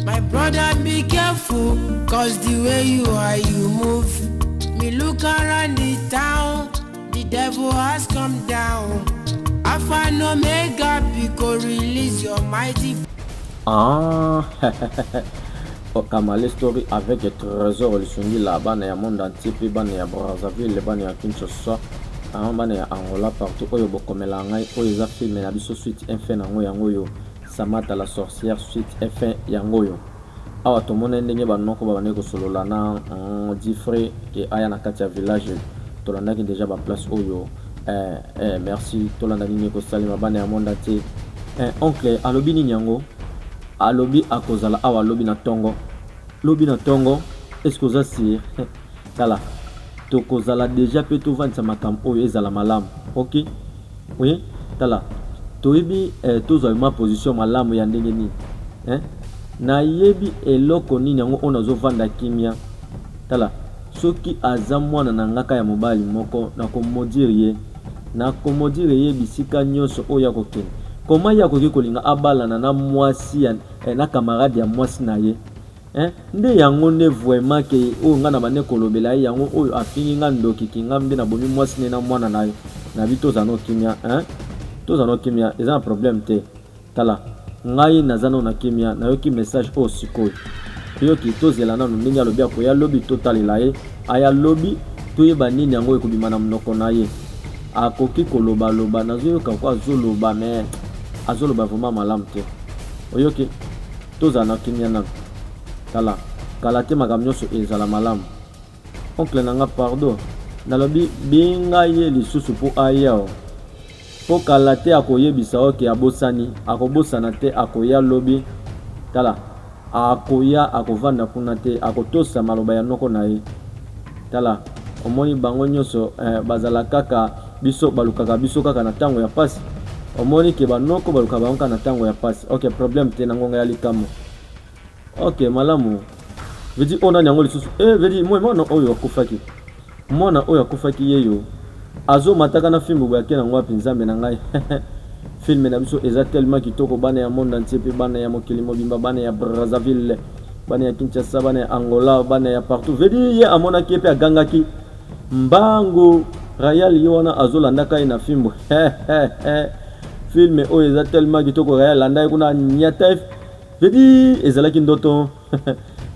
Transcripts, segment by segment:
My brother, be careful, cause the way you are, you move. Me look around the town, the devil has come down. Alpha and Omega, because release your mighty. Ah, Kamale story avec le trésor le songi là-bas dans le monde entier, puis ban ya Brazzaville, ban ya Kinshasa, ban ya Angola partout. Oyo bokomela ngai, oyo za film na biso suite F nango yango yo. Samata la sorcière suite F yango yo. Awa to mona ndenge banoko babane ko solola na Difré ke aya na kati ya village. To landa ki déjà ba place oyo. Merci to landa ni ko salima ban ya monde entier. Oncle alobi ni nyango. Alobi akozala awa lobi na tongo. Lobi na tongo. Est-ce que vous avez tala to kozala déjà pe to vanta makam oyo ezala malam. OK? Oui, tala. To yebi to za ma position malamu ya ndenge ni. Na yebi eloko nini yango onazo vanda kimia. Tala. Soki aza mwana na ngaka ya mobali moko na komodiriye. Na komodiriye bisika nyoso oya kokene. Comment ya koki kolinga abala na mwasi ya na camarade ya mwasi na ye nde yango ne vraiment ke o nga na bane kolobela yango oyo afingi nga ndoki kinga mbe na bomi mwasi ne na mwana na ye na bito za no kimia to za no kimia eza un problème te tala ngai nazana na kimia na yoki message o sikoyo yoki to zela na ndinga lobi ko ya lobi total la ye aya lobi to yeba nini yango ekobima na mnoko na ye akoki koloba loba nazo ka kwa zoloba me azoloba vraiment malam te oyoki tozana kimia na tala kala te makamnyoso ezala malam oncle nanga pardon nalobi binga ye lisusu po ayao po kala te akoyebisa oke abosani akobosana te akoya lobi tala akoya akovanda kuna te akotosa maloba ya noko na ye tala omoni bango nyoso bazala kaka biso balukaka biso kaka na tango ya pasi omoni ke banoko baluka bango na tango ya pasi. OK, problème te nango ya likamo. OK, malamu vedi ona nyango lisusu vedi mwana oyo akufaki mwana oyo akufaki yeyo azo mataka na film bwa kena ngwa pinzambe na ngai film na biso eza tellement kitoko bana ya monde entier pe bana ya mokili mobimba bana ya Brazzaville bana ya Kinshasa bana ya Angola bana ya partout vedi ye amona ki pe agangaki mbango Royal yona azolanda kai na film film oyo eza tellement kitoko Royal landa kuna nyata vedi ezalaki ndoto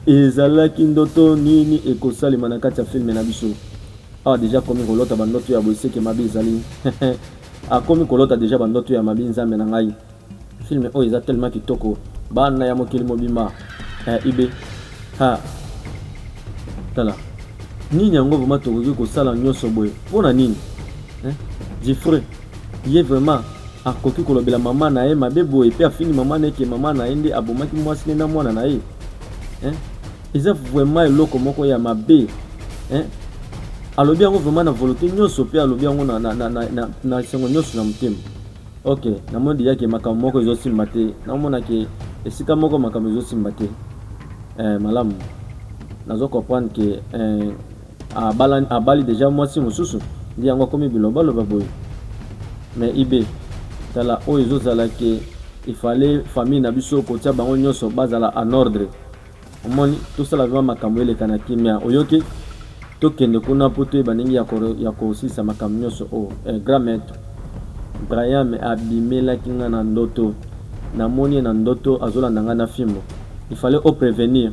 ezalaki ndoto nini ekosalima na kati ya film na biso awa déjà komi kolota bandoto ya boiseke mabi ezali akomi kolota déjà bandoto ya mabi nzambe na ngai film oyo eza tellement kitoko bana ya mokili mobima ibe tala nini yango vraiment tokoki kosala nyonso boye mpona nini Difré ye vraiment akoki kolobela mama na ye mabe boye pe afini mama na ke mama na ye nde abomaki mwasi na mwana na ye eza vraiment eloko moko ya mabe alobi yango vraiment na volonté nyonso pe alobi yango na sengo nyonso na motema. OK, namoni yake makambo moko ezosimba te namona ke esika moko makambo ezosimba te malamu nazo comprendre ke abali déjà mwasi mosusu ndi yango komi biloba loba boye mais ibe tala oyo ezozala ke il fallait famille na biso kotia bango nyonso bazala en ordre omoni tosala vraiment makambo eleka na kimia oyoki tokende kuna po toyeba ndenge ya kosisa makambo nyonso grand maître Brian abimelaki nga na ndoto namoni na ndoto azolanda nga na filmo il fallait prévenir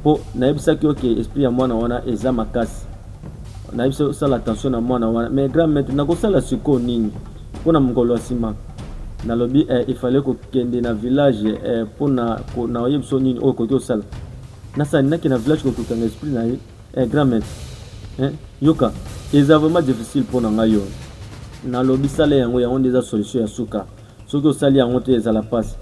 po nayebisaki oke esprit ya mwana wana eza makasi nayebisa osala attention na mwana wana mais grand maître nakosala siko nini mpona mokolo ya nsima nalobi il fallait kokende na village mpona nayebiso nini oyo koki osala nasali naki na village kokokanga esprit na ye grand maître yoka eza vraiment difficile mpona ngai yo nalobi sala yango nde eza solution ya suka soki osali yango te ezala pasi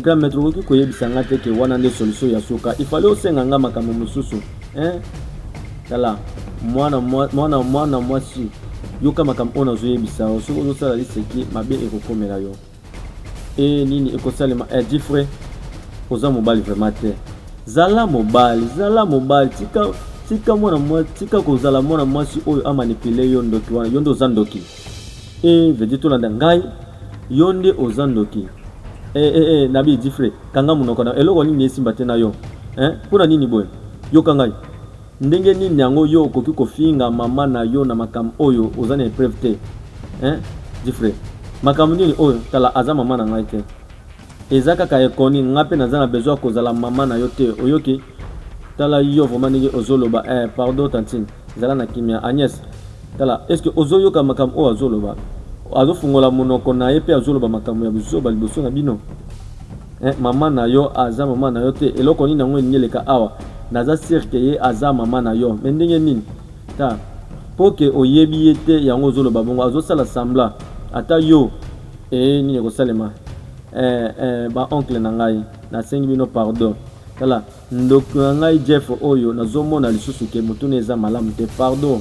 grand maître okoki koyebisa nga te ke wana nde solution ya suka il fallait osenga nga makambo mosusu tala mwana mwasi yoka makambo ona zoyebisa soki ozosala liseki mabe ekokomela yo nini ekosalema Difré oza mobali vraiment te zala mobali tika mwana mwasi tika kozala mwana mwasi oyo amanipule yo ndoki wana yo nde oza ndoki vedi tolanda ngai yo nde oza ndoki nabi difre kanga munoko na eloko nini esimba te na yo pona nini boye yo kangai ndenge nini yango yo okoki kofinga mama na yo na makambo oyo oza na épreuve te difre makambo nini oyo tala aza mama na ngai te eza kaka ekoni nga mpe naza na besoin kozala mama na yo te oyoki tala yo vraiment ndenge ozoloba pardon tantine zala na kimia Agnès tala est-ce que ozoyoka makambo oyo azoloba azofungola monoko na ye mpe azoloba makambo ya bizoba liboso na bino mama na yo aza mama na yo te eloko nini yango enyeleka awa naza sirke ye aza mama na yo me ndenge nini ta po ke oyebi ye te yango ozoloba bongo azosala sambla ata yo nini ekosalema ba oncle na ngai nasengi bino pardon tala ndoko na ngai Jeff oyo nazomona lisusu ke mutune eza malamu te pardon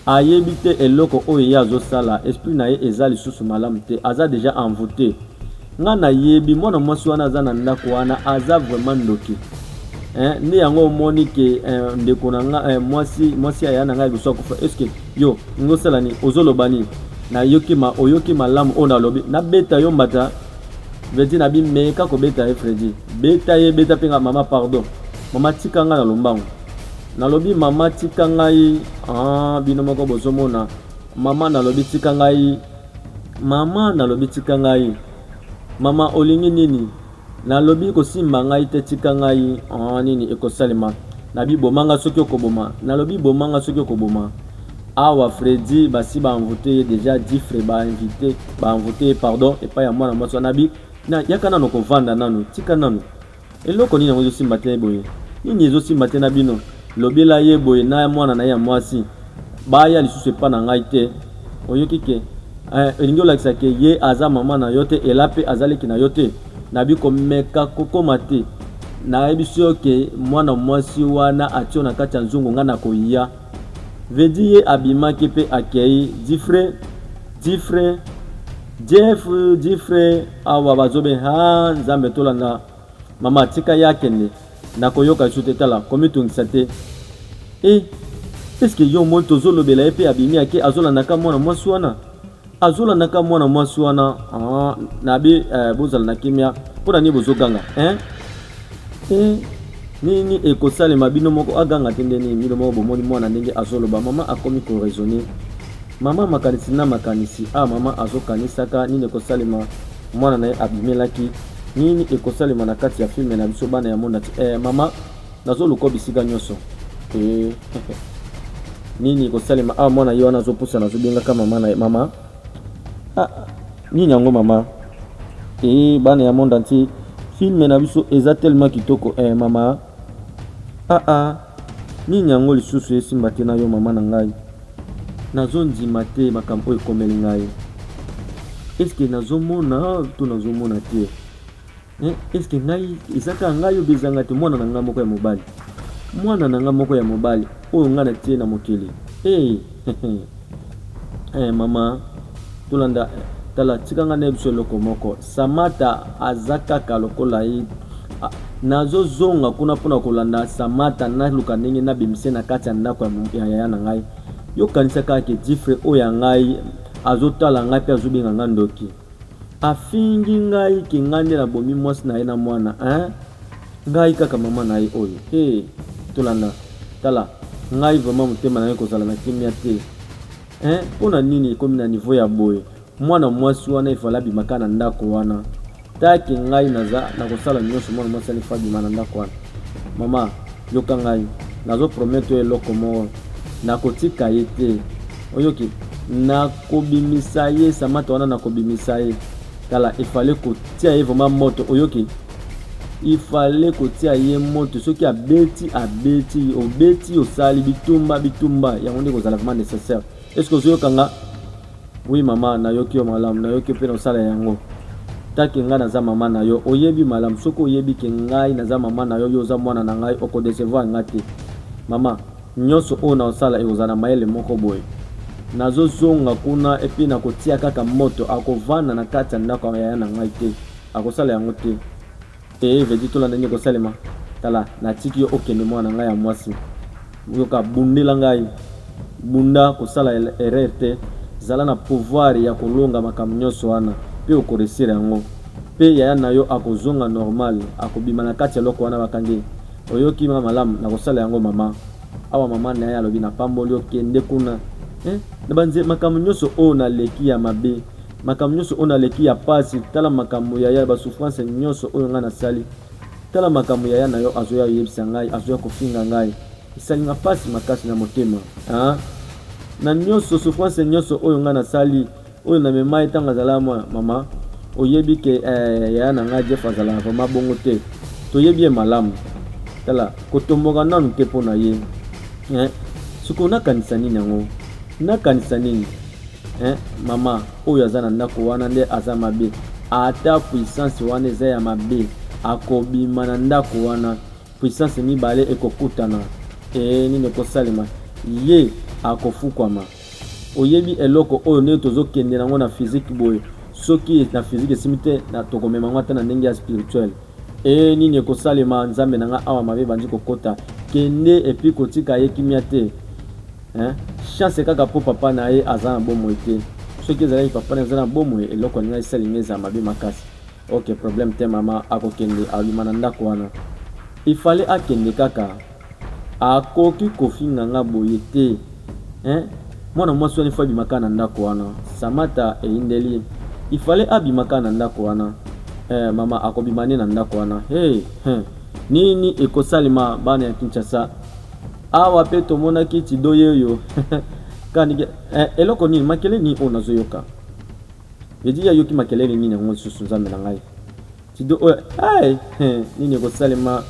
ayebi te eloko oyo ye azosala esprit na ye eza lisusu malamu te aza déjà envoûté nga na yebi mwana mwasi wana aza na ndako wana aza vraiment ndoki nde yango omoni ke ndeko na nga mwasi aya na ngai liboso akufa est-ce que yo ngosala ni ozoloba nini na oyoki malamu oyo nalobi nabeta yo mbata vedi na bimeka kobeta ye Fredi beta mpe nga mama pardon mama tika nga na lombango nalobi mama tika ngai bino moko bozomona mama nalobi tika ngai mama olingi nini nalobi kosimba ngai te tika ngai nini ekosalema nabi bomanga soki okoboma nalobi bomanga soki okoboma awa Fredi basi bainvité déjà difre bainvité pardon epai ya mwana mwasi nabi na yaka nano kovanda nano tika nano eloko nini yango ezosimba te boye nini ezosimba te na bino lobela ye boye na mwana na ya mwasi baya lisusu epa na ngai te oyoki ke elingi olakisa ke ye aza mama na yo te ela mpe azaleki na yo te nabi komeka kokoma te nayebi so ke mwana mwasi wana atio na kati ya nzungu nga na koya vedi ye abimaki mpe akei difre awa bazobe nzambe tolanda mama tika yakende nakoyoka lisu te tala komitungisa te est-ce que yo mo tozolobela ye mpe abimi ake azolandaka mwana mwasi wana nabi bozala na kimia mpona nini bozoganga nini ekosalema bino moko aganga te nde nini bino moko bomoni mwana ndenge azoloba mama akomi koraisonne mama makanisi na makanisi mama azokanisaka nini ekosalema mwana na ye abimelaki nini ekosalema na kati ya filme na biso bana ya monde ati mama nazoluka bisika nyonso nini ekosalema mwana ye wana azopusa nazobengaka mama na ye mama nini yango mama bana ya monde entier filme na biso eza tellement kitoko mama nini yango lisusu esimba te na yo mama na ngai nazondima te makambo oyo ekomeli ngai eske nazomona to nazomona te eske ngai ezaka ngai oyo bezanga te mwana na ngai moko ya mobali oyo ngai na tie na mokili mama tolanda tala tikanga na biso eloko moko Samata aza kaka lokola ye nazozonga kuna mpona kolanda Samata naluka ndenge nabimise na kati ya ndako ya yaya na ngai yokanisa kaka ke difre oyo ya ngai azotala ngai mpe azobenga ngai ndoki afingi ngai ke ngai nde nabomi mwasi na ye na mwana ngai kaka mama na ye oyo tolanda tala ngai vraiment motema na ye kozala na kimia te mpona nini ekomi na niveau ya boye mwana mwasi wana efala abimaka na ndako wana taki ngai naza nakosala nyonso mwana mwasi anifa abima na ndako wana mama yoka ngai nazopromettre eloko moko nakotika ye te oyoki nakobimisa ye Samata wana nakobimisa ye tala ifale kotia ye vraiment moto oyoki ifale kotia ye moto soki obeti osali bitumba yango nde kozala vraiment nécessaire est-ce que ozoyokanga oui mama nayoki yo malamu nayoki mpe nosala yango taki ngai naza mama na yo oyebi malamu soki oyebi ke ngai naza mama na yo yo oza mwana na ngai okodecevoir ngai te mama nyonso oyo naosala ekozala na mayele moko boye nazozonga kuna epi nakotia kaka moto akovanda na kati ya ndako ya yaya na ngai te akosala yango te vedi tolanda ndenge ekosalema tala natiki yo okende mwana na ngai ya mwasi yoka bundela ngai bunda kosala erreur te zala na pouvoir ya kolonga makambo nyonso wana mpe okoresira yango pe yaya na yo akozonga normal akobima na kati ya loko wana bakangi oyoki ma malamu na kosala yango mama awa mama na ye alobi na pamboli okende kuna na banze makambo nyonso oyo naleki ya mabe makambo nyonso oyo naleki ya pasi tala makambo yaya basouffrance nyonso oyo ngai nasali tala makambo yaya na yo azoya yebisa ngai azoya kofinga ngai esalinga pasi makasi na motema na nyonso souffrance nyonso oyo ngai nasali oyo namema ntango azala mwa mama oyebi ke yaya na ngai Jeff azalaka vraiment bongo te toyebi ye malamu tala kotomboka nanu te mpo na ye soki nakanisa nini yango nakanisa nini mama oyo aza na ndako wana nde aza mabe ata puissance wana eza ya mabe akobima na ndako wana puissance mibale ekokutana nini ekosalema ye akofukwama oyebi eloko oyo nde tozokende nango na physique boye soki na physique esimi te na tokomema yango ata na ndenge ya spirituel nini ekosalema nzambe na nga awa mabe bandi kokota kende epi kotika ye kimia te chance kaka po papa na ye aza na bomoi te soki ezalaki papa na aza na bomoi eloko alinga esalinga eza mabe makasi ok problème te mama akokende alima na ndako wana ifale akende kaka akoki kofinga nga boye te mwana mwasi wani fo abimaka na ndako wana samata eindeli ifale abimaka na ndako wana mama akobimane na ndako wana nini ekosalema bana ya Kinshasa awa pe tomonaki tidoye oyo kanike eloko nini makele ni oyo nazoyoka yedi ya yoki makelele nini yango lisusu nzambe na ngai tido oyo nini ekosalema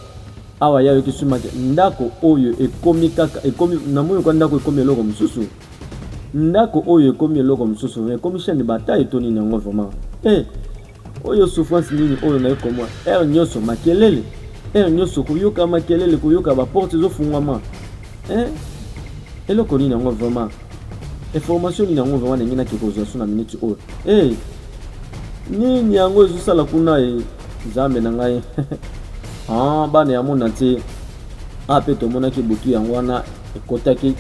awa ya yoki suma ndako oyo ekomi kaka ekomi na moyo kwa ndako ekomi eloko mosusu ndako oyo ekomi eloko mosusu ekomi chaîne bataille to nini yango vraiment oyo souffrance nini oyo na yokomwa nyonso makelele nyonso koyoka makelele koyoka baporte ezofungwama eloko nini yango vraiment information nini yango vraiment ndenge naki kozwa so na minute oyo nini yango ezosala kuna nzambe na ngai bana ya mona te ape tomonaki butu yango wana ekotaki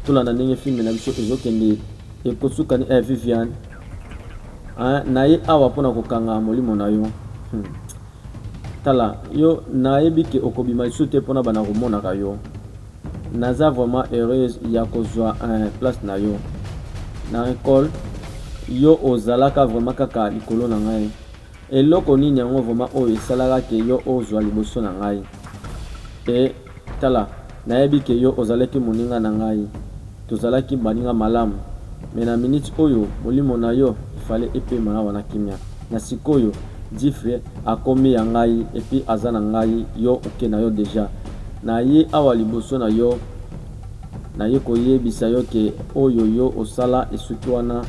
tolanda ndenge filme na biso ezokende ekosukani Viviane na ye awa mpona kokanga molimo na yo tala yo nayebi ke okobima lisu te mpona bana komonaka yo naza vraiment heureuse ya kozwa place na yo na école yo ozalaka vraiment kaka likolo na ngai eloko nini yango vraiment oyo esalaka ke yo ozwa liboso na ngai tala nayebi ke yo ozalaki moninga na ngai tozalaki baninga malamu me na minute oyo molimo na yo ifale epema na wana kimia na sikoyo difre akomi ya ngai epi aza na ngai yo oke na yo deja na ye awa liboso na yo na ye koyebisa yo ke oyo yo osala esuki wana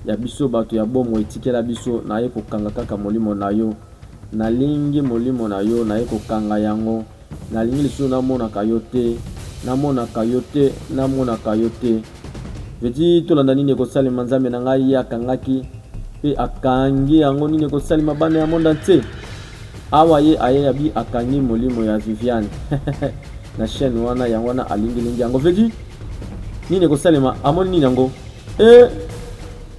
ya biso bato ya bomo etikela biso na ye kokanga kaka molimo na yo nalingi molimo na yo na ye kokanga yango nalingi lisusu namonaka yo te namonaka yo te vedi tolanda nini ekosalema nzambe na ngai ye akangaki pe akangi yango nini ekosalema bana ya monde entier awa ye ayebi akangi molimo ya Viviane na chaîne wana yango wana alingi yango vedi nini ekosalema amoni nini yango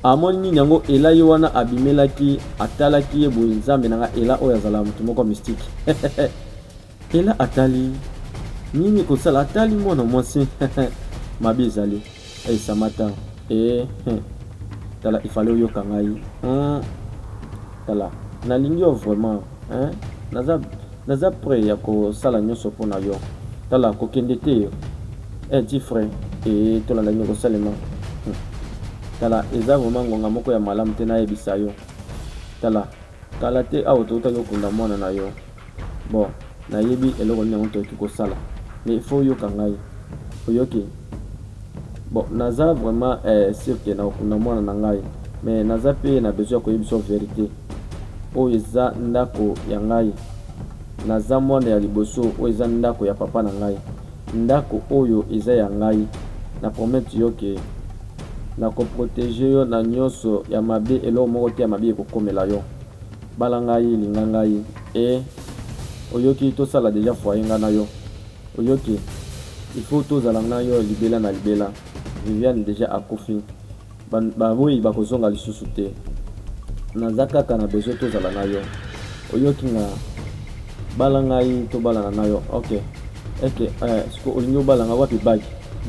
amoni nini yango ela ye wana abimelaki atalaki ye boye nzambe na ngai ela oyo azala moto moko mystique ela atali nini kosala atali mwana mwasi mabe ezali samata tala ifale oyoka ngai tala nalingi yo vraiment naza prêt ya kosala nyonso mpona yo tala kokende te ti frère tolanda nini kosalema tala eza vraiment ngonga moko ya malamu te nayebisa yo tala kala te awa toutaki okunda mwana na yo bon nayebi eloko nini yango toyoki kosala mais il faut oyoka ngai oyoki bon naza vraiment sûr ke nakokunda mwana na ngai mais naza pe na besoin ya koyebisa vérité oyo eza ndako ya ngai naza mwana ya liboso oyo eza ndako ya papa na ngai ndako oyo eza ya ngai na promete yo ke nakoprotege yo na nyonso ya mabe eloko moko te ya mabe ekokomela yo bala ngai linga ngai oyoki tosala deja foyer nga na yo oyoki il faut tozala na yo libela na libela Viviane deja akufi bamoyi bakozonga lisusu te naza kaka na besoin tozala na yo oyoki nga bala ngai to bala na yo. Ok eke siko olingi obala nga wapi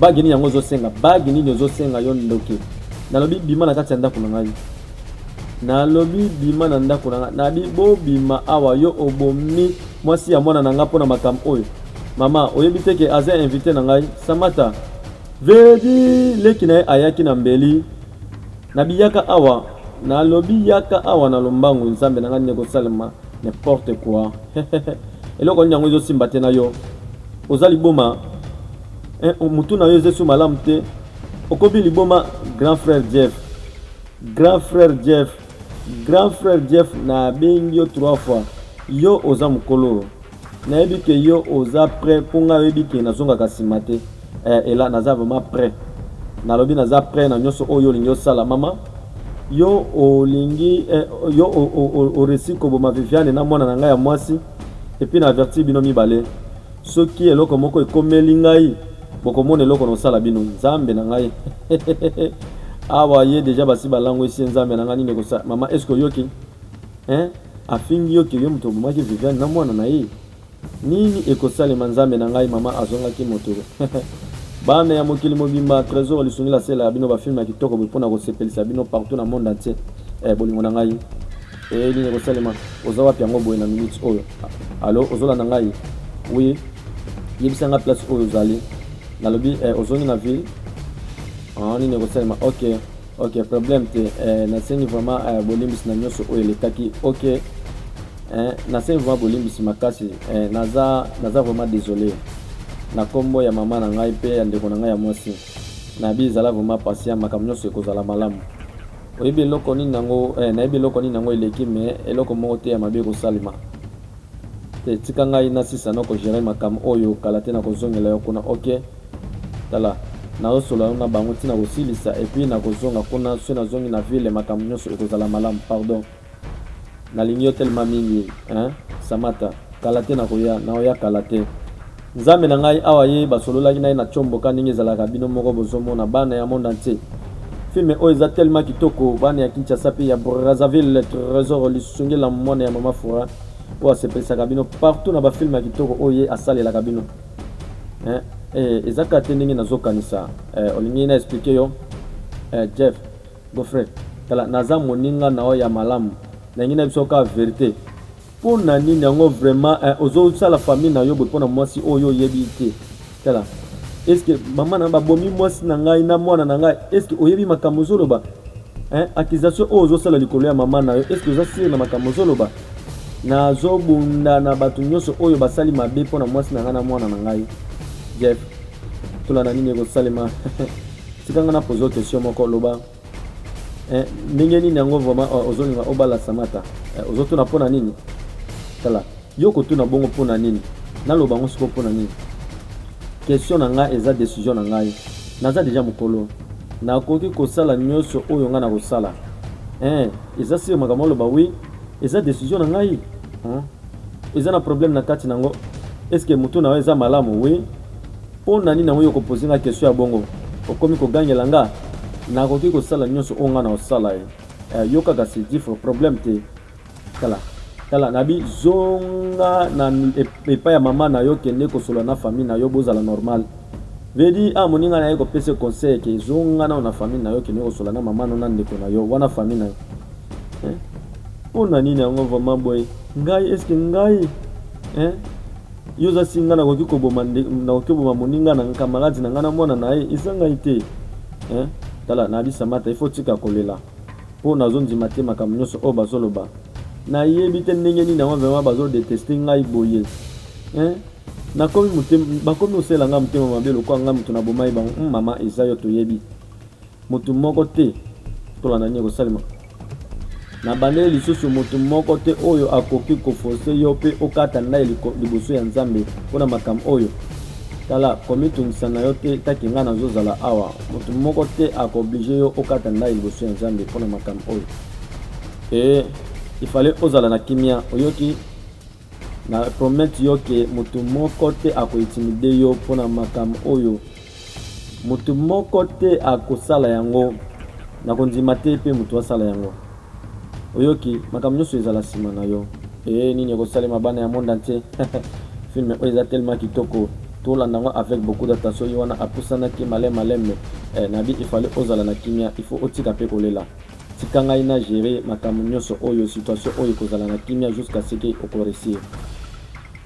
bagi nini yango ozosenga bagi nini ozosenga yo ndoki nalobi bima na kati ya ndako na ngai nalobi bima na ndako na ngai nabi bobima awa yo obomi mwasi ya mwana na nga mpona makambo oyo mama oyebi teke aza invité na ngai Samata vedi leki na ye ayaki na mbeli nabi yaka awa nalobi yaka awa na lombangu nzambe na ngai nini kosalema n'importe quoi eloko nini yango ezosimba te na yo oza liboma mutu na yo ezesu malamu te okobi liboma grand frère Jeff na bengi yo 3 fois yo oza mukolo nayebi ke yo oza prêt ponga yebi ke nazongaka nsima te ela naza vraiment prêt nalobi naza prêt na nyonso oyo olingi osala mama yo olingi yo oresi koboma Viviane na mwana na ngai ya mwasi epuis na averti bino mibale soki eloko moko ekomeli ngai bokomona eloko nosala bino nzambe na ngai awa ye deja basi balango esi nzambe na ngai nini ekosala mama eske oyoki afingi yoki yo moto obomaki Viviane na mwana na ye nini ekosalema nzambe na ngai mama azongaki motoro bana ya mokili mobimba trésor lisungila sela ya bino bafilme ya kitoko mpona kosepelisa bino partout na monde entier bolingo na ngai nini ekosalema oza wapi yango boye na minute oyo alo ozolanda ngai oui yebisanga place oyo ozali nalobi ozongi na ville nini ekosalema ok problème te nasengi vraiment bolimbisi na nyonso oyo elekaki ok nasengi vraiment bolimbisi makasi naza vraiment désolé na kombo ya mama na ngai pe ya ndeko na ngai ya mwasi nabi ezala vraiment patient makambo nyonso ekozala malamu oyebi eloko nini nango nayebi eloko nini nango eleki me eloko moko te ya mabe ekosalema te tika ngai nasisa na kogere makambo oyo kala te na kozongela yo kuna ok tala naosola na bango ntina kosilisa epuis na kozonga kuna so nazongi na ville makambo nyonso ekozala malamu pardon nalingi yo telema mingi Samata kala te nakoya naoya kala te nzambe na ngai awa ye basololaki na ye na tshomboka ndenge ezalaka bino moko bozomona bana ya monde entier filme oyo eza tellement kitoko bana ya Kinshasa pe ya Brazzaville trésor lisungela mwana ya mama Fura oyo asepelisaka bino partout na bafilme ya kitoko oyo ye asalelaka bino ezaka te ndenge nazokanisa olingi na explike yo Jeff gofre tala naza moninga na oyo ya malamu nangi na biso ka vérité mpona nini yango vraiment ozosala famille na yo boye mpona mwasi oyo oyebi te tala eske mama na babomi mwasi na ngai na mwana na ngai eske oyebi makambo ozoloba accusation oyo ozosala likolo ya mama na yo eske oza sire na makambo ozoloba nazobunda na bato nyonso oyo basali mabe mpona mwasi na ngai na mwana na ngai Jeff tolanda nini ekosalema tikanga na pozo question moko loba ndenge nini yango vraiment ozolinga obala Samata ozotuna mpona nini tala yo kotuna bongo mpona nini naloba ngo siko mpona nini question na ngai eza décision na ngai naza deja mokolo nakoki kosala nyonso oyo ngai na kosala eza sire makambo oloba oui eza décision na ngai eza na problème na kati nango eske mutu na yo eza malamu oui mpona nini yango yo kopose nga question ya bongo okomi kogangela nga nakoki kosala nyonso oyo ngai na kosala yo kaka c'est diffre problème te tala nabi zonga na epai ya mama na yo kende kosola na famille na yo bozala normal vedi moninga na ye kopesa conseil ke zonga na famille na yo kende kosola na mama no na ndeko na yo wana famille na yo mpona nini yango vraiment boye ngai eske ngai yo za singa nakoki koboma moninga na kamaradi na ngai na mwana na ye eza ngai te tala nabi Samata ifo tika kolela mpo nazondima te makambo nyonso oyo bazoloba nayebi te ndenge nini yango vraiment bazodeteste ngai boye bakomi osala ngai motema mabe lokola ngai moto nabomai bango mama eza yo toyebi motu moko te tolanda nini ekosalema na bandeli lisusu motu moko te oyo akoki koforce yo mpe okata ndai liboso ya nzambe mpona makambo oyo tala komitungisa na yo te taki ngai nazozala awa motu moko te akooblige yo okata ndai liboso ya nzambe mpona makambo oyo ifale ozala na kimia oyoki na promete yo ke motu moko te akointimide yo mpona makambo oyo motu moko te akosala yango nakondima te mpe motu asala yango oyoki makambo nyonso ezala nsima na yo et nini ekosalema bana ya monde entier film oyo eza tellement kitoko tolanda yango avec beaucoup d'attention yo wana apusanaki maleme nabi il fallait ozala na kimia, il faut otika mpe kolela tika ngai na gérer makambo nyonso oyo situation oyo kozala na kimia jusqu'à ce que okoresir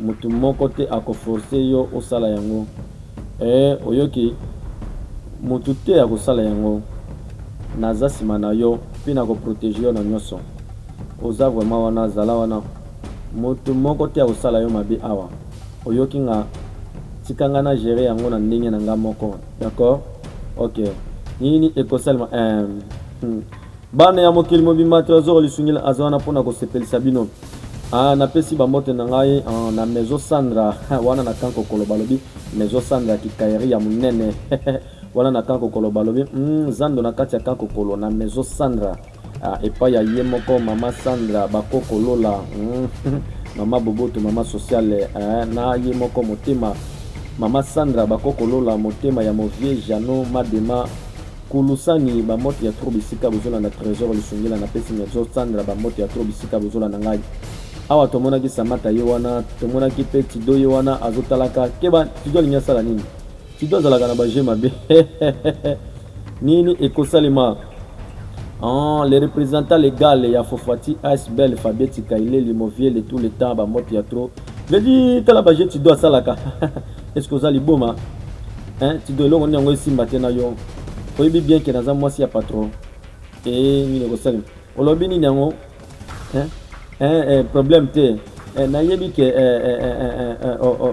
mutu moko te akoforce yo osala yango oyoki mutu te akosala yango naza nsima na yo mpe nakoprotege yo na nyonso oza vraiment wana zala wana mutu moko te akosala yo mabe awa oyoki nga tika nga na gérer yango na ndenge na nga moko d'accord ok nini ekosalema bana ya mokili mobimba te azoro lisungila aza wana mpona kosepelisa bino napesi bambote na ngai na maison Sandra wana na kanko koloba lobi maison Sandra kikaeri ya munene wana na kanko koloba lobi zando na kati ya kanko kolo na maison Sandra epai ya ye moko mama Sandra bakoko lola mama boboto mama sociale na ye moko motema mama Sandra bakoko lola motema ya movie Jano Madema kulusani bamoto ya trop bisika bozola na trésor lisungila na pesi maison Sandra bamoto ya trop bisika bozola na ngai awa tomonaki Samata ye wana tomonaki pe Tido ye wana azotalaka keba Tido alingi sala nini Tido azalaka na baje mabe nini ekosalema les représentants légaux ya Fofati Asbel Fabieti Kaile Limovier le tout le temps bamoto ya trop vedi tala baje Tido asalaka est-ce que ozali boma Tido elongo nini yango esimba te na yo oyebi bien ke naza mwasi ya patron nini ekosalema olobi nini yango problème te nayebi ke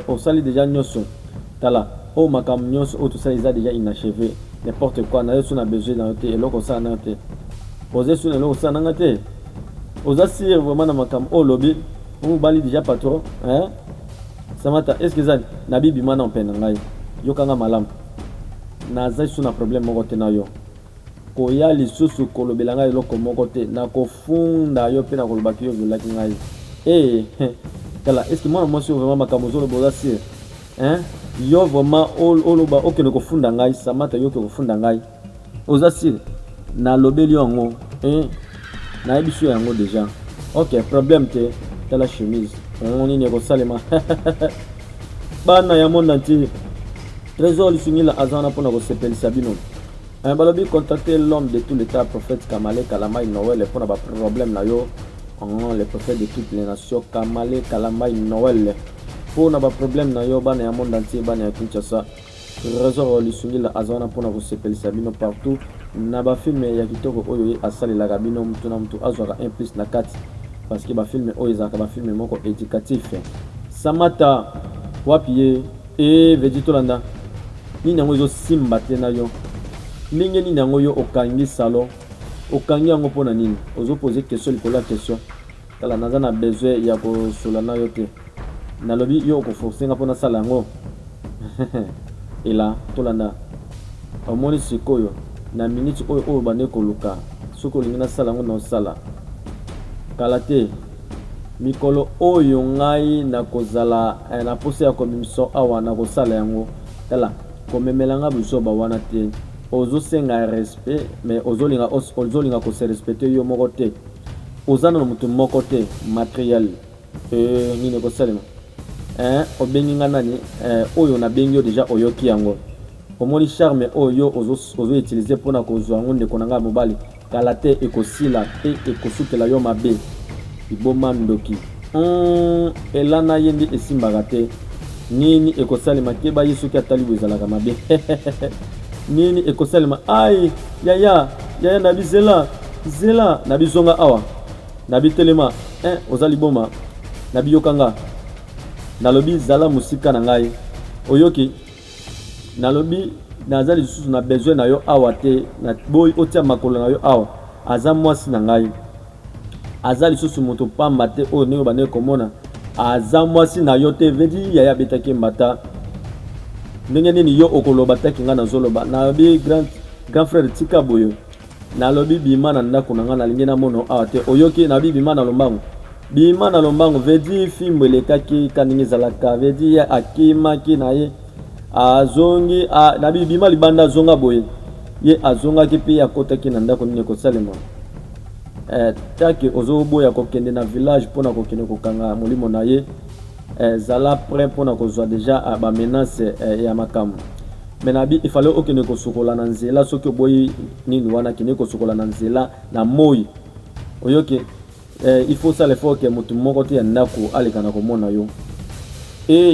osali déjà nyonso tala o makambo nyonso o tosali eza déjà inachevé n'importe quoi na yesu na besoin na yo te eloko osala na yo te oza esu na eloko osala nanga te oza sire vraiment na makambo o lobi omobali déjà patron Samata est ce que eza na bibima na mpe na ngai yokanga malamu naza esu na problème moko te na yo koya lisusu kolobela ngai eloko moko te na kofunda yo mpe na kolobaki yo ozolaki ngai tala est ce que mwana mwasi oyo vraiment makambo ozoloba oza sire yo vraiment oloba okende kofunda ngai Samata yo okende kofunda ngai oza sire nalobeli yango nayebi so yango déjà ok problème te tala chemise nini ekosalema bana ya monde entier trésor lisungila aza wana mpona kosepelisa bino balobi contacter l'homme de tout l'état prophète Kamale Kalamai Noël pour na problème na yo le prophète de toutes les nations Kamale Kalamai Noël pour na problème na yo bana ya monde entier bana ya Kinshasa trésor lisungila aza wana mpona kosepelisa bino partout na film ya kitoko oyo asalelaka bino mutu na mutu azwaka un plus na kati parce que film oyo ezalaka bafilme moko éducatif Samata wapi ye vedi tolanda nini yango ezosimba te na yo ndenge nini yango yo okangi salon okangi yango mpona nini ozopose question likolo ya question tala naza na besoin ya kosola na yo te nalobi yo okoforcenga mpona sala yango ela tolanda omoni sikoyo na minute oyo bande koluka soki olingi nasala yango na osala kala te mikolo oyo ngai nakozala na posa ya komimiso awa nakosala yango tala komemelanga bisoba wana te ozosenga respect mais ozolinga kose respecte yo moko te oza na mutu moko te matériel nini ekosalema obengi nga nani oyo nabengi yo déjà oyoki yango omoni charme oyo ozoutilize mpona kozwa yango ndeko na ngai mobali kala te ekosila pe ekosutela yo mabe iboma ndoki elana ye nde esimbaka te nini ekosalema keba ye soki atali bo ezalaka mabe nini ekosalema ai yaya nabi zela nabi zonga awa nabi telema oza liboma nabi yokanga nalobi zala musika na ngai oyoki nalobi naza lisusu na besoin na yo awa te na boy otia makolo na yo awa aza mwasi na ngai aza lisusu moto pamba te oyo ndenge bande komona aza mwasi na yo te vedi yaya betaki mbata ndenge nini yo okoloba taki nga nazoloba nalobi grand frère tika boyo nalobi bima na ndako na nga nalingi na mono awa te oyoki nabi bima na lombango vedi fimbo elekaki kaningi ezalaka vedi ye akimaki na ye azongi nabi bima libanda azonga boye ye azongaki mpe akotaki na ndako nini ekosalema taki ozoboya kokende na village pona kokende kokanga molimo na ye zala prêt pona kozwa déjà ba menace ya makamu menabi il fallait okende kosukola na nzela soki oboyi nini wana kende kosukola na nzela na moi oyoki il faut ça l'effort que mutu moko te ya ndako alekana komona yo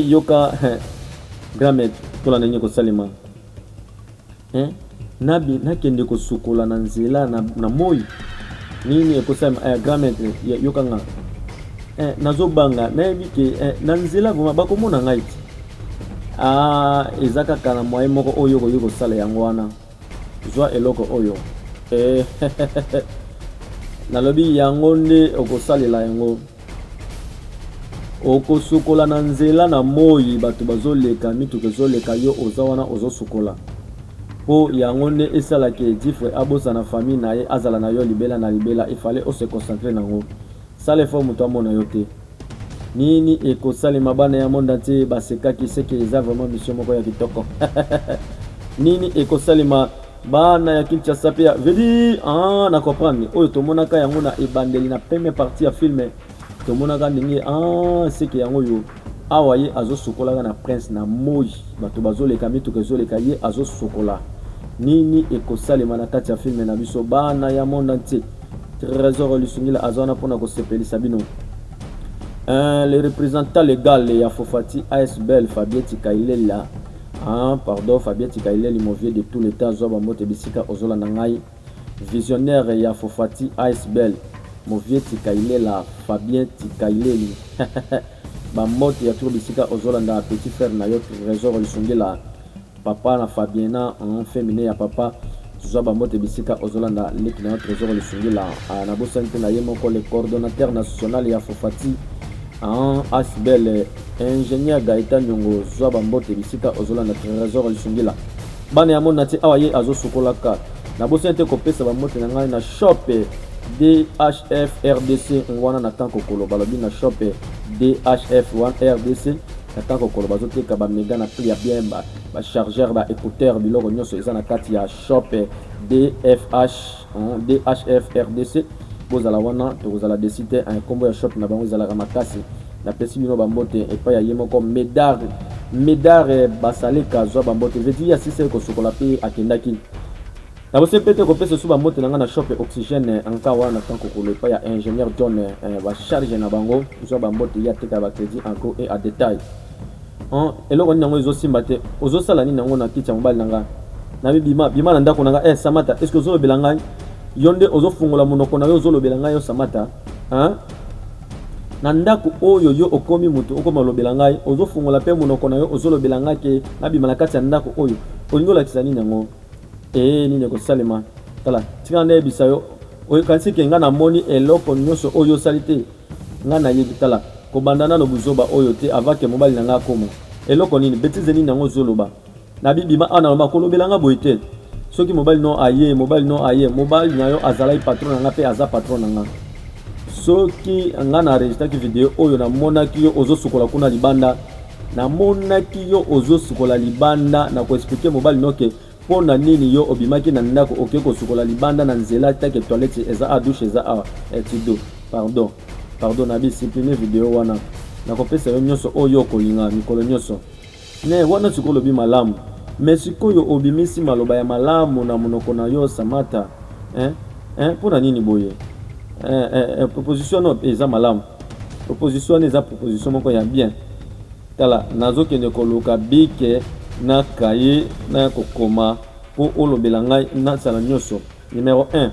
yoka grand-mère tola nini kosalema nabi nakende kosukola na nzela na moi nini ekosama grand-mère yoka nga nazobanga nayebi ke na nzela voma bakomona ngai ti eza kaka na moyen moko oyo okoki kosala yango wana zwa eloko oyo nalobi yango nde okosalela yango okosukola na nzela na moi bato bazoleka mituka ezoleka yo oza wana ozosukola po yango nde esalaki difre abosa na famille na ye azala na yo libela na libela ifale ose concentre nango sala efo moto amona yo te nini ekosalema bana ya monde entier basekaki seke eza vraiment mission moko ya kitoko nini ekosalema bana ya Kinshasa pe vedi na comprendre oyo tomonaka yango na ebandeli na première partie ya film tomonaka ndenge seke yango yo awa ye azosukola na prince na moi bato bazoleka mituka ezoleka ye azosukola nini ekosalema na kati ya film na biso bana ya monde entier trésor lusungila azona pona kosepelisa bino le représentant légal ya Fofati ASBL Fabien Tikailela pardon Fabien Tikailela movier de tout l'état zoba mote bisika ozola nangai visionnaire ya Fofati ASBL movier Tikailela Fabien Tikailela ba mote ya tout bisika ozola nda petit frère na yo trésor lusungila papa na Fabiena en féminin ya papa zoba mote bisika ozola nda leki na trésor lusungila na bosante na yemoko le coordonnateur national ya Fofati ASBL ingénieur Gaëtan Nyongo zoba mbote bisika ozolanda trésor lusungila bana ya mona ti awa ye azosukolaka na bosente kopesa ba mbote na ngai na shop DHF RDC ngwana na tanko kolo balobi na shop DHF 1 RDC na tanko kolo bazoteka ba mega na prix ya bien ba chargeur ba écouteur biloko nyonso eza na kati ya shop DHF RDC bozala wana tokozala décider un combo ya shop na bango ezalaka makasi na pesi bino bambote epai ya ye moko medare basaleka zwa bambote veti ya sise kosukola pe akendaki na bose pete kopesa su bambote na nga na shop oxygène anka wana na tanko kolo epai ya ingénieur John bacharge na bango zwa bambote ya teka ba crédit en gros et à détail eloko nini yango ezosimba te ozosala nini yango na kiti ya mobali na nga na bima na ndako na nga Samata est ce que ozolobela ngai yo nde ozofungola monoko na yo ozolobela ngai yo Samata na ndako oyo yo okomi mutu okoma lobela ngai ozofungola pe monoko na yo ozolobela ngai ke nabima na kati ya ndako oyo olingi olakisa nini yango nini ekosalema tala tika nde yebisa yo oyekanisi ke ngai namoni eloko nyonso oyo osali te ngai nayebi tala kobanda nano buzoba oyo te avake mobali na ngai akoma eloko nini betize nini yango ozoloba na bibima analoba kolobela ngai boye te soki mobali no aye mobali na yo azalai patron na nga pe aza patron na nga soki nga na enregistraki video oyo namonaki yo ozosukola kuna libanda namonaki yo ozosukola libanda na koexplike mobali noke pona nini yo obimaki na ndako oke kosukola libanda na nzela take toilette eza a douche eza a tido pardon na bisiplime video wana na kopesa yo nyonso oyo okolinga mikolo nyonso ne wana sikoyo lobi malamu mais sikoyo obimisi maloba ya malamu na monoko na yo Samata pona nini boye proposition no eza malamu proposition eza proposition moko ya bien tala nazokende koluka bike na kaye na kokoma po olobela ngai nasala nyonso numéro 1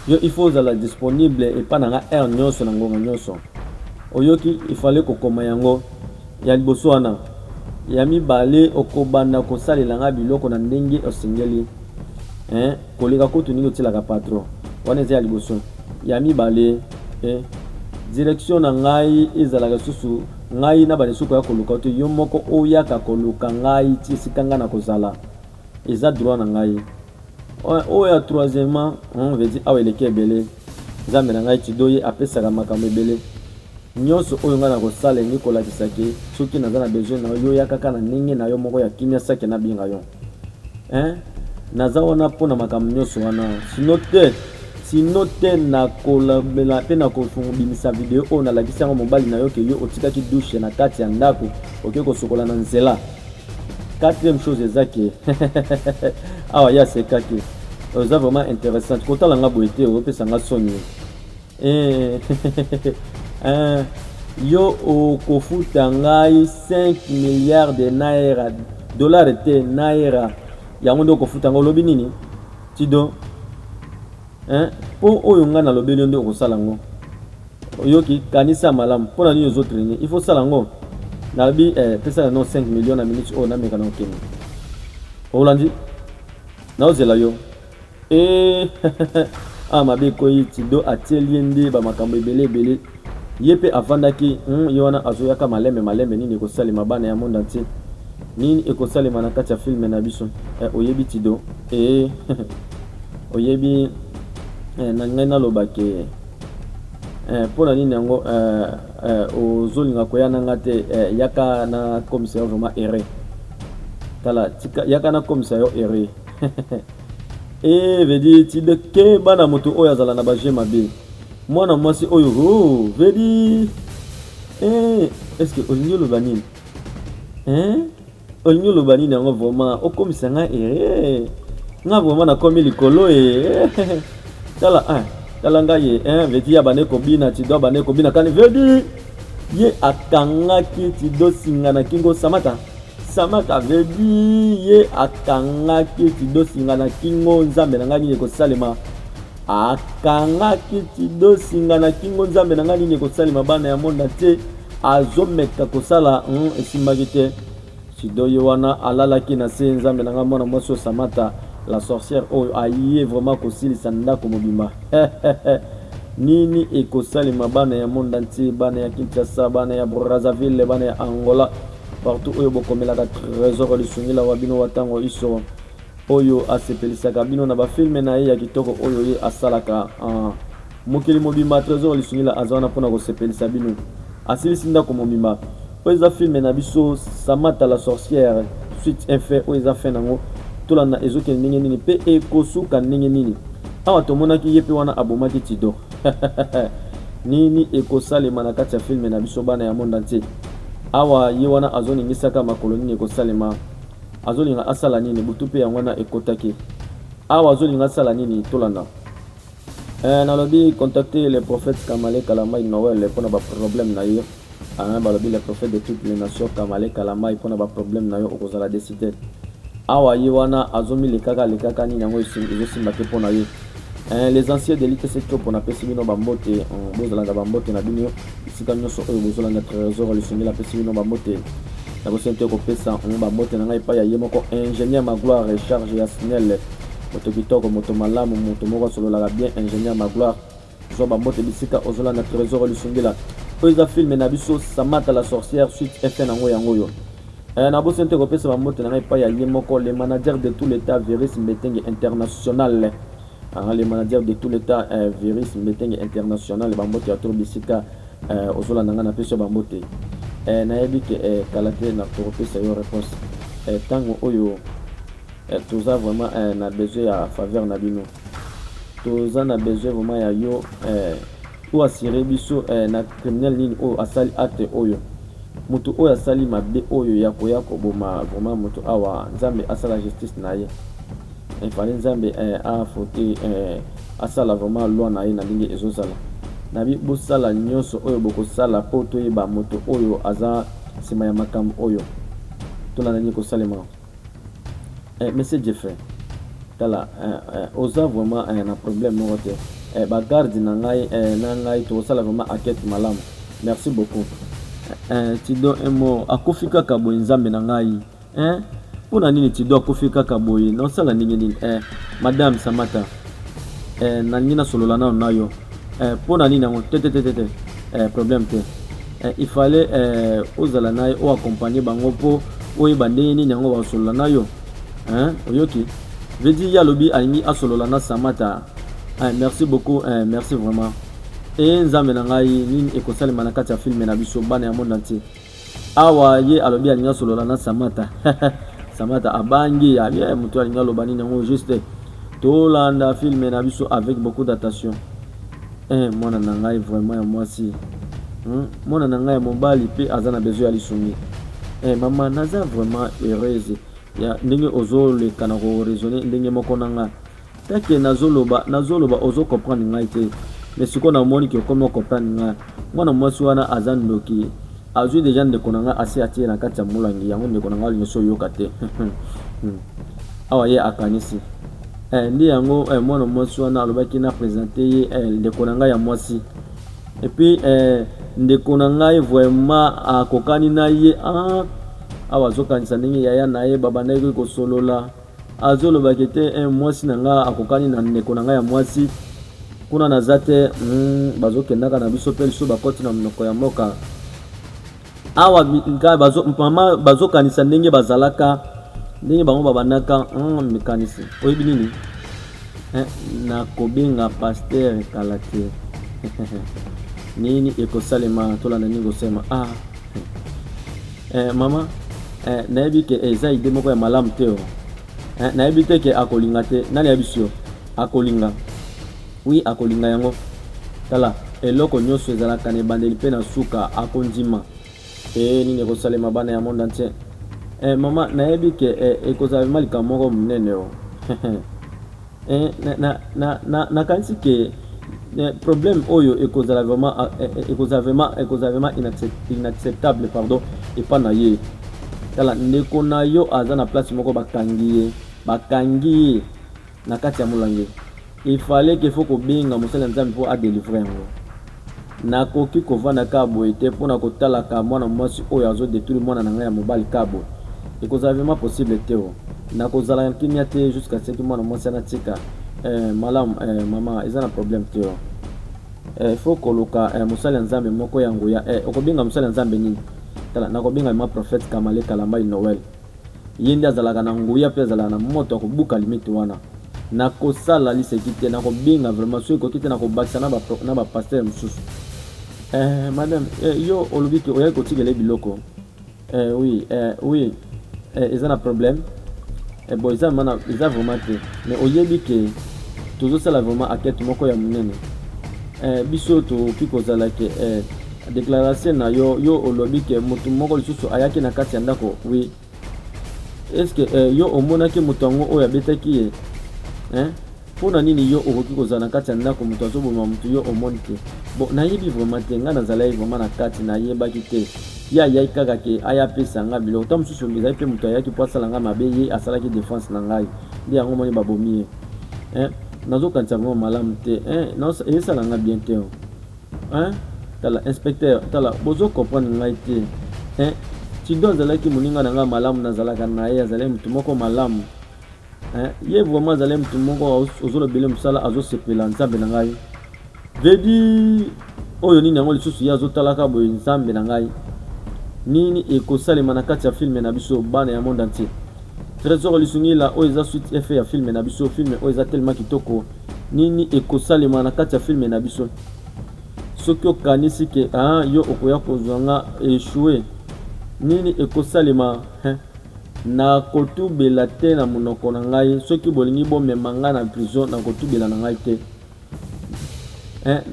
yo il faut zala disponible epa na nga heure nyonso na ngonga nyonso oyoki il fallait kokoma yango ya liboso wana ya mibale okobanda kosalela nga biloko na ndenge osengeli koleka kutu ningi otielaka patron wana eza ya liboso ya mibale direction na ngai ezalaka susu ngai na banesuko ya koluka to yo moko oyaka koluka ngai ti esika nga na kozala eza droit na ngai oyo ya troisièmement vedi awa eleki ebele nzambe na ngai tidoye apesaka makambo ebele nyonso oyo nga na kosala engi kolakisa ke soki naza na besoin na yo ya kaka na ndenge na yo moko ya kimia sake nabinga yo naza wana mpona makambo nyonso wana sino te sino te na kolabela pe na kofungisa video o na lakisa mobali na yo ke yo otikaki douche na kati ya ndako oke kosokola na nzela. Quatrième chose ezaki awa ya sekaki oza vraiment intéressant kotala nga boye te opesa nga soni yo okofuta ngai 5 milliards de naira dollars te naira yango nde okofuta nga olobi nini tido po oyo nga nalobeli yo nde okosala ngo oyoki kanisa malamu mpona nini ozotraine il faut sala ngo nalobi pesa no 5 millions na minute oyo nameka na okende olandi naozela yo mabe koyi tido atieli nde bamakambo ebele ye pe avandaki yo wana azoyaka malembe nini ekosalema bana ya monde entier nini ekosalema na kati ya filme na biso oyebi tido oyebi na ngai naloba ke mpona nini yango ozolinga koya nanga te yaka na komisa yo vraiment ere tala yaka na komisa yo ere vedi tido ke bana moto oyo azala na baje mabe mwana mwasi oyo vedi est-ce que olingi oloba nini olingi oloba nini yango vraiment okomisa nga ere nga vraiment nakomi likolo tala ngai vedi ya bane kobina tido bane kobina kani vedi ye akangaki tido singa na kingo samata vedi ye akangaki tido singa na kingo nzambe na ngai nini ekosalema akangaki tido singa na kingo nzambe na ngai nini ekosalema bana ya monde te azomeka kosala esimbaki te tido ye wana alalaki na se nzambe na ngai mwana mwasi osamata la sorcière oyo aye vraiment kosilisa ndako mobimba nini ekosalema bana ya monde entier bana ya Kinshasa bana ya Brazzaville bana ya Angola partout oyo bokomelaka trésor lisungila wa bino watango iso oyo asepelisaka bino na bafilme na ye ya kitoko oyo ye asalaka mokili mobimba trésor lisungila aza wana mpona kosepelisa bino asilisi ndako mobimba oyo eza filme na biso Samata la sorcière suite infait oyo eza fin nango tolanda ezokende ndenge nini pe ekosuka ndenge nini awa tomonaki ye pe wana abomaki tido nini ekosalema na kati ya filme na biso bana ya monde entier awa ye wana azoningisaka makolo nini ekosalema azolinga asala nini butu pe yango wana ekotaki awa azolinga asala nini tolanda nalobi contacter le prophète Kamale Kalamai Noël mpona baproblème na yo balobi le prophète de toutes les nations Kamale Kalamai mpona baproblème na yo okozala décider awa ye wana azomi lekaka nini yango ezosimba te mpona ye les anciens de l'ITC mpona pesi bino bambote bozalanga bambote na bino esika nyonso oyo bozolanda trésor lisungila pesi bino bambote na bosente kopesa bambote na ngai epai ya ye moko ingénieur Magloire charge ya Snell moto kitoko moto malamu moto moko asololaka bien ingénieur Magloire zwa bambote bisika ozolanda trésor lisungila oyo eza filme na biso Samata la sorcière suite effet nango yango oyo na bosente kopesa bambote na ngai epai ya ye moko le manager de tout l'état Viris Mbetenge international les managers de tout l'état Viris Mbetenge international bambote ya toro bisika ozolanda nga na pesa bambote nayebi ke kala te na kopesa yo réponse ntango oyo toza vraiment na besoin ya faveur na bino toza na besoin vraiment ya yo oyo asire biso na criminel nini oyo asali acte oyo moto oyo asali mabe oyo ya koya koboma vraiment moto awa nzambe asala justice na ye efali nzambe afote asala vraiment loi na ye na ndenge ezozala nabi bosala nyonso oyo bokosala po toyeba moto oyo aza nsima ya makambo oyo tolanda nini kosalema monsieur Jeffrey tala oza vraiment na problème moko te bagarde na ngai tokosala vraiment enquête malamu merci beaucoup tido emo akufi kaka boye nzambe na ngai mpona nini tido akufi kaka boye naosala ndenge nini madame Samata nalingi nasolola nano na yo mpona nini yango te problème te il fallait ozala na ye oaccompagne bango mpo oyeba ndenge nini yango basolola na yo oyoki vedi yalobi alingi asolola na Samata merci beaucoup merci vraiment nzambe na ngai nini ekosalema na kati ya filme na biso bana ya monde entier awa ye alobi alingi asolola na Samata Samata abangi ya moto alingi aloba nini yango juste tolanda film na biso avec beaucoup d'attention. Mwana na ngai vraiment ya mwasi, mwana na ngai ya mobali pe azana besoin ya lisungi. Mama naza vraiment heureuse ya ndenge ozoleka na ko raisonner ndenge moko na nga take nazoloba ozo comprendre ngai te, mais siko na moni ke comme comprendre nga mwana mwasi wana azandoki azui déjà ndeko na nga asi atie na kati ya mulangi yango ndeko na nga nyonso yoka te. Awa ye akanisi ndi yango mwana mwasi wana alobaki na présenter ye ndeko na nga ya mwasi, et puis ndeko na ngai vraiment akokani na ye awa azokanisa ndenge yaya na ye baba na ye kosolola azolobaki te mwasi na nga akokani na ndeko na ngai ya mwasi kuna naza te. Bazokendaka na biso mpe liso bakoti na monoko ya mboka awa mama bazokanisa ndenge bazalaka ndenge bango babandaka mekanisi oyebi nini nakobenga paster kala te. Nini ekosalema tolanda nini kosema mama nayebi ke eza ide moko ya malamu te nayebi te ke akolinga te. Nani ya biso akolinga? Oui akolinga yango. Tala eloko nyonso ezalaka na ebandeli mpe na suka akondima. Nini ekosalema bana ya monde entier. Mama nayebi ke ekozala malika moko munene nakanisi ke problème oyo ekozala vraiment inacceptable pardon epa na ye. Tala ndeko na yo aza na place moko bakangi ye na kati ya mulangi. Il fallait que faut kobenga mosala nzambe po a délivrer yango. Nakoki kovanda kabo ete pona kotala ka mwana mwasi oyo azo détruire mwana na ngai ya mobali kabo. Ekozala vraiment possible te nakozala kimia te jusqu'à ce que mwana mwasi anatika malam mama eza na problème te faut koluka mosala nzambe moko yango ya okobenga mosala nzambe nini? Tala nakobenga ma prophète Kamale Kalamba Noël. Yende azalaka na nguya pe azalaka na moto akobuka limite wana. Nakosala liseki te nakobenga vraiment so ekokite nakobakisa na ba pasteur mosusu. Madame yo olobi ke oya kotikela biloko. Oui eza na problème. Bon eza vraiment te, mais oyebi ke tozosala vraiment akete moko ya munene. Biso tokoki kozala ke déclaration na yo olobi ke motu moko lisusu ayaki na kati ya ndako. Oui est-ce que yo omonaki moto yango oyo abetaki ye mpona nini yo okoki kozala na kati ya ndako moto azoboma motu yo omoni te? Bon nayebi vraiment te, nga nazalaki vraiment na kati nayebaki te. Ye ayaki kaka ke ayapesa nga biloko ta mosusu ezali mpe moto ayaki po asala nga mabe ye asalaki défense na ngai nde yango moni babomi ye. Nazokanisa vraiment malamu te ezosala nga bien te. Tala inspecteur tala bozo comprendre ngai te. Tido azalaki moninga na nga malamu nazalaka na ye azalaki motu moko malamu. Ye vraiment azalaki motu moko ozolobele mosala azosepela nzambe na ngai. Vedi oyo nini yango lisusu ye azotalaka boye nzambe na ngai nini ekosalema na kati ya filme na biso bana ya monde entier. Trésor lisungila oyo eza suite effet ya filme na biso, filme oyo eza tellement kitoko nini ekosalema na kati ya filme na biso. Soki okanisi ke yo okoya kozwa nga échoué nini ekosalema na kotubela te na monoko na ngai. Soki bolingi bomema nga na prison na kotubela na ngai te.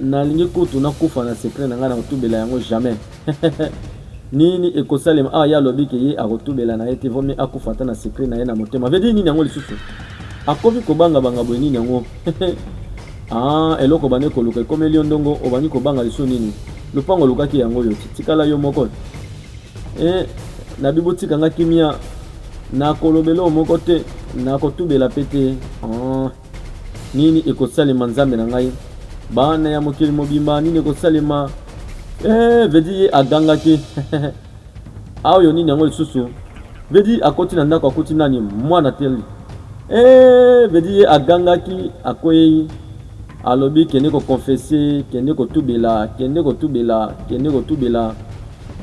Nalingi kutu nakufa na secret na ngai na kotubela yango jamais. Nini ekosalema ya lobi ke ye akotubela na ye te vomi akufa ta na secret na ye na motema. Vedi nini yango lisusu akomi kobanga banga boye nini yango eloko bane koluka ekomeli yo ndongo obani kobanga liso nini lupango lukaki yango yo tikala yo moko na bibotika nga kimia na kolobelo moko te na kotubela pete. Nini ekosalema nzambe na ngai bana ya mokili mobimba nini ekosalema vedi ye agangaki ayo nini yango lisusu vedi akoti na ndako akoti nani mwana teli vedi ye agangaki akoyei alobi kende ko confesser kende kotubela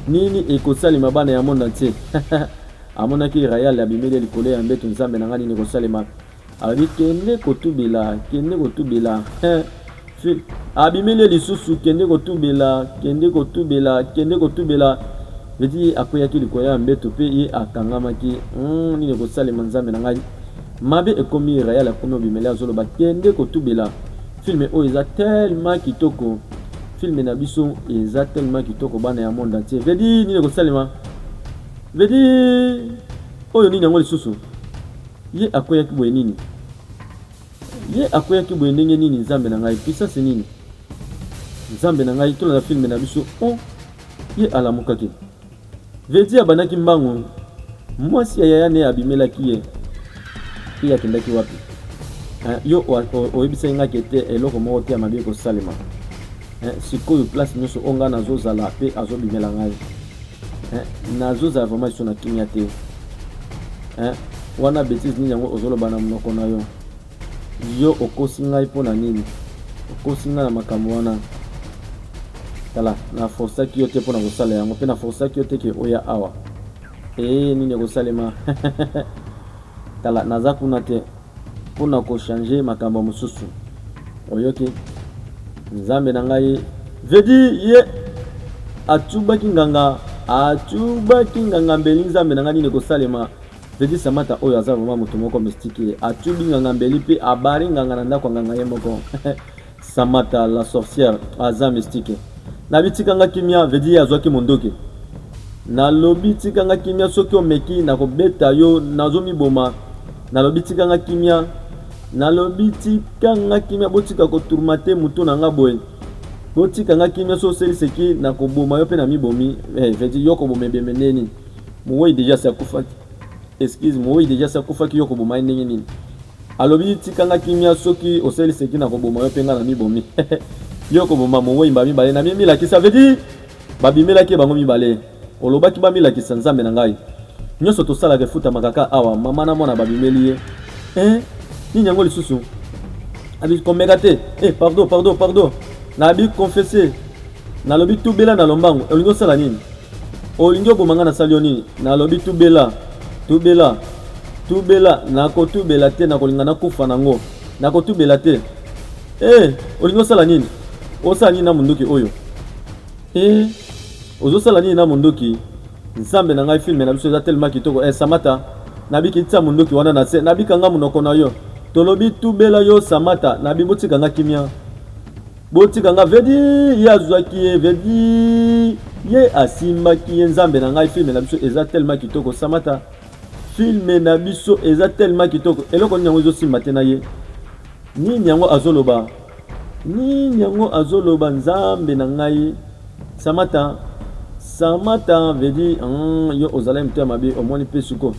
nini ekosalema bana ya monde entier. Amonaki Rayal abimeli likolo ya mbeto nzambe na ngani nini ekosalema alobi kende kotubela abimeli lisusu kende kotubela vedi akoyaki likolo ya mbeto pe ye akangamaki nini ekosalema nzambe na ngai mabe ekomi Raya la komi obimela zoloba kende kotubela film oyo eza tellement kitoko film na biso eza tellement kitoko bana ya monde entier vedi nini kosalema vedi oyo nini yango lisusu ye akoyaki boye nini ye akoyaki boye ndenge nini nzambe na ngai puissance nini nzambe na ngai tolanda film na biso ye alamukaki vedi abandaki mbangu mwasi ya yaya ne abimelaki ye ye akendaki wapi yo oyebisaki ngaki ete eloko moko te ya mabe kosalema sikoyo place nyonso oyo ngai nazozala mpe azobimela ngai nazozala vraiment iso na kimia te wana bétise nini yango ozoloba na monoko na yo okosi ngai mpo na nini okosi ngai na makambo wana tala naforsaki yo te mpo na kosala yango mpe naforsaki yo te ke oya awa nini ekosalema tala naza kuna te mpo na kochange makambo mosusu oyoki nzambe na ngai vedi ye atubaki nganga mbeli nzambe na ngai nini ekosalema vedi Samata oyo aza vraiment moto moko mystique atubi nganga mbeli mpe abari nganga na ndako nganga ye moko Samata la sorcière aza mystique nabitikanga kimia vedi ye azwaki mondoki nalobi tikanga kimia soki omeki na kobeta yo nazomiboma nalobi tikanga kimia botika kotourmate mutu na nga boye botikanga kimia so seliseki na koboma yo pe na mibomi vedi yo koboma ebeme neni moyi deja sakufaki excuse moyi deja sakufaki yo koboma ndenge nini alobi tikanga kimia soki oseliseki na koboma yo pe nga na mibomi yo koboma moyi mba mibale na mimi lakisa vedi babimelaki bango mibale olobaki bamilakisa nzambe na ngai nyonso tosalaka efuta makaka awa mama na mwana babimeli ye nini yango lisusu abi komeka te pardon nabi confesser nalobi tubela na lombango olingo sala nini olingo bomanga na sali yo nini nalobi tubela nakotubela te nakolinga nakufa nango nakotubela te olingo sala nini osala nini na munduki oyo ozosala nini na munduki nzambe na ngai filme na biso eza tellement kitoko Samata nabikitisa munduki wana na se nabikanga munoko na yo tolobi tubela yo Samata nabi botikanga kimia botikanga vedi ye azwaki ye vedi ye asimbaki ye nzambe na ngai filme na biso eza tellement kitoko Samata filme na biso eza tellement kitoko eloko nini yango ezosimba te na ye nini yango azoloba nzambe na ngai Samata vedi yo ozala mtu mabe omoni pe suko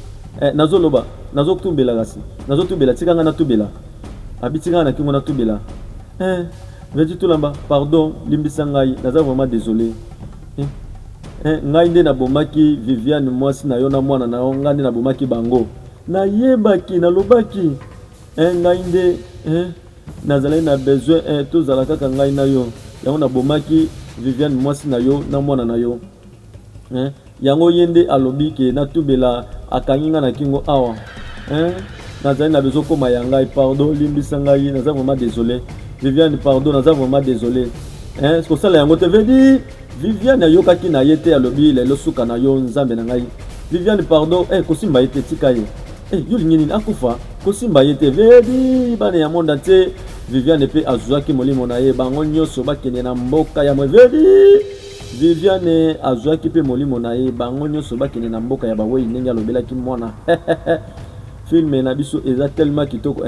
nazoloba nazotubela kasi nazotubela tikanga na tubela abitikanga na kingo na tubela vedi tulamba pardon limbisa ngai naza vraiment désolé ngai nde nabomaki Viviane mwasi na yo na mwana na yo ngai nde nabomaki bango nayebaki nalobaki ngai nde nazalaki na besoin tozala kaka ngai na yo yango nabomaki Viviane mwasi na yo na mwana na yo yango yende alobi ke natubela akanginga na kingo awa nazali na besoin koma ya ngai pardon limbisa ngai naza vraiment désolé Viviane pardon naza vraiment désolé kosala yango te vedi Viviane ayokaki na ye te alobi lelo suka na yo nzambe na ngai Viviane pardon kosimba ye te tika ye yo lingi nini akufa kosimba ye te vedi bana ya monde entier Viviane pe azwaki molimo na ye bango nyonso bakende na mboka ya vedi Viviane azwaki pe molimo na ye bango nyonso bakende na mboka ya bawei ndenge alobelaki mwana filme na biso eza tellement kitoko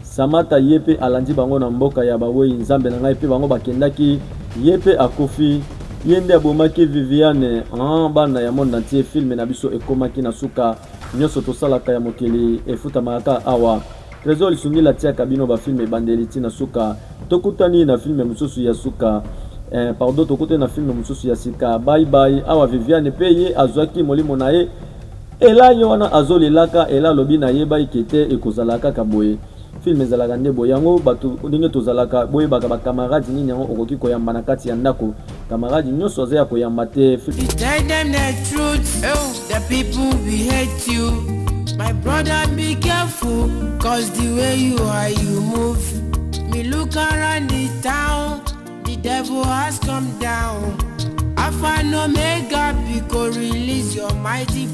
Samata ye pe alandi bango na mboka ya bawei nzambe na ngai pe bango bakendaki ye pe akufi ye nde abomaki Viviane bana ya monde entier filme na biso ekomaki na suka nyonso tosalaka ya mokili efutamaka awa Trésor lisungi la tiaka bino ba filme bandeli tina suka tokutani na filme mususu ya suka pardon tokutani na filme mususu ya sika bye bye awa Viviane pe ye azwaki molimo na ye ela yo wana azolelaka ela lobi na ye bai kete ekozalaka kaboye filme zalaka nde boyango batu ndenge tozalaka boye baka ba camarade nini yango okoki koyamba na kati ya ndako camarade nyonso aza ya koyamba te tell them the truth the people we hate you my brother be careful cause the way you are you move me look around the town the devil has come down Alpha and Omega because release your mighty